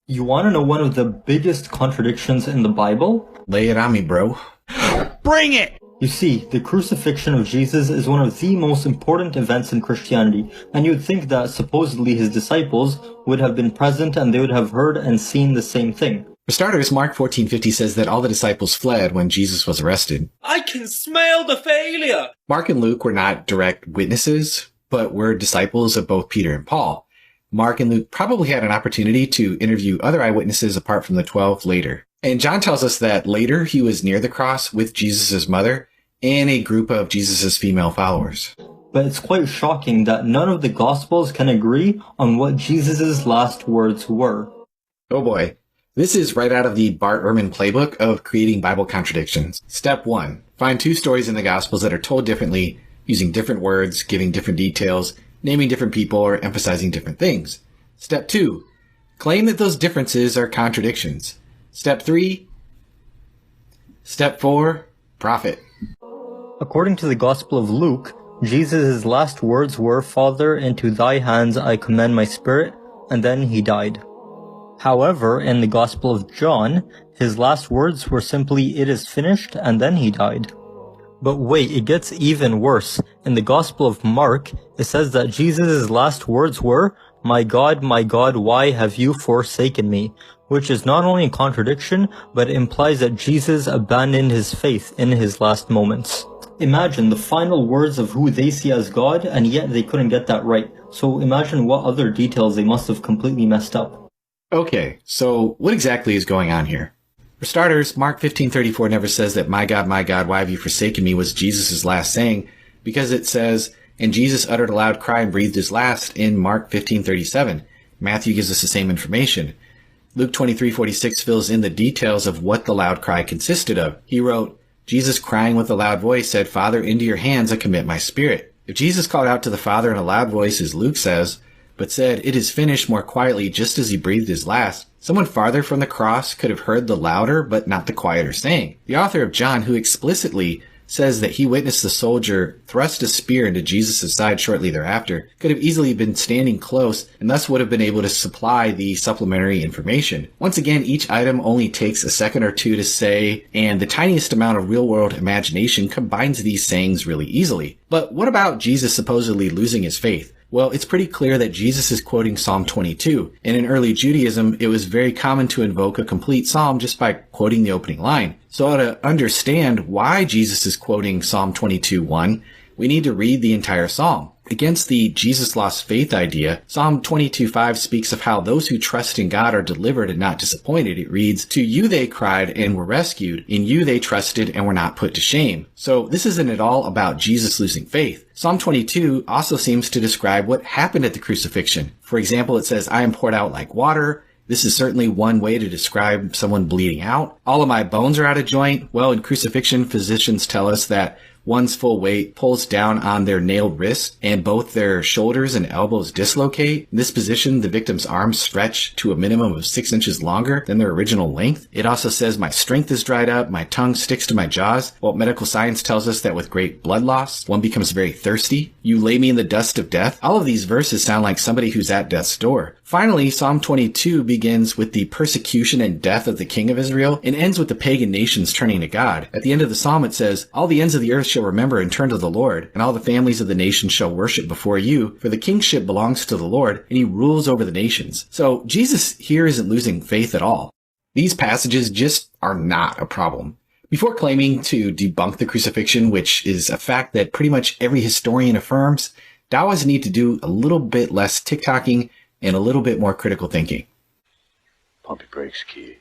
You want to know one of the biggest contradictions in the Bible? Lay it on me, bro. Bring it! You see, the crucifixion of Jesus is one of the most important events in Christianity, and you'd think that supposedly his disciples would have been present and they would have heard and seen the same thing. For starters, Mark 14:50 says that all the disciples fled when Jesus was arrested. I can smell the failure! Mark and Luke were not direct witnesses, but were disciples of both Peter and Paul. Mark and Luke probably had an opportunity to interview other eyewitnesses apart from the 12 later. And John tells us that later he was near the cross with Jesus' mother and a group of Jesus' female followers. But it's quite shocking that none of the Gospels can agree on what Jesus' last words were. Oh boy. This is right out of the Bart Ehrman playbook of creating Bible contradictions. Step 1. Find two stories in the Gospels that are told differently, using different words, giving different details, naming different people, or emphasizing different things. Step 2. Claim that those differences are contradictions. Step 3. Step 4. Profit. According to the Gospel of Luke, Jesus' last words were, "Father, into thy hands I commend my spirit," and then he died. However, in the Gospel of John, his last words were simply, "It is finished," and then he died. But wait, it gets even worse. In the Gospel of Mark, it says that Jesus' last words were, my God, why have you forsaken me?" Which is not only a contradiction, but it implies that Jesus abandoned his faith in his last moments. Imagine the final words of who they see as God, and yet they couldn't get that right. So imagine what other details they must have completely messed up. Okay, so what exactly is going on here? For starters, Mark 15:34 never says that my God, why have you forsaken me was Jesus' last saying, because it says, and Jesus uttered a loud cry and breathed his last in Mark 15:37. Matthew gives us the same information. Luke 23:46 fills in the details of what the loud cry consisted of. He wrote, Jesus crying with a loud voice said, Father, into your hands I commit my spirit. If Jesus called out to the Father in a loud voice, as Luke says, but said, it is finished more quietly just as he breathed his last, someone farther from the cross could have heard the louder but not the quieter saying. The author of John, who explicitly says that he witnessed the soldier thrust a spear into Jesus' side shortly thereafter, could have easily been standing close and thus would have been able to supply the supplementary information. Once again, each item only takes a second or two to say, and the tiniest amount of real-world imagination combines these sayings really easily. But what about Jesus supposedly losing his faith? Well, it's pretty clear that Jesus is quoting Psalm 22, and in early Judaism, it was very common to invoke a complete psalm just by quoting the opening line. So to understand why Jesus is quoting Psalm 22:1, we need to read the entire psalm. Against the Jesus lost faith idea, Psalm 22:5 speaks of how those who trust in God are delivered and not disappointed. It reads, to you they cried and were rescued. In you they trusted and were not put to shame. So this isn't at all about Jesus losing faith. Psalm 22 also seems to describe what happened at the crucifixion. For example, it says, I am poured out like water. This is certainly one way to describe someone bleeding out. All of my bones are out of joint. Well, in crucifixion, physicians tell us that one's full weight pulls down on their nailed wrists and both their shoulders and elbows dislocate. In this position, the victim's arms stretch to a minimum of 6 inches longer than their original length. It also says my strength is dried up, my tongue sticks to my jaws. Well, medical science tells us that with great blood loss, one becomes very thirsty. You lay me in the dust of death. All of these verses sound like somebody who's at death's door. Finally, Psalm 22 begins with the persecution and death of the king of Israel and ends with the pagan nations turning to God. At the end of the psalm, it says, all the ends of the earth shall remember and turn to the Lord, and all the families of the nations shall worship before you, for the kingship belongs to the Lord, and he rules over the nations. So Jesus here isn't losing faith at all. These passages just are not a problem. Before claiming to debunk the crucifixion, which is a fact that pretty much every historian affirms, Taoists need to do a little bit less tick-tocking and a little bit more critical thinking. Pump your brakes, kid.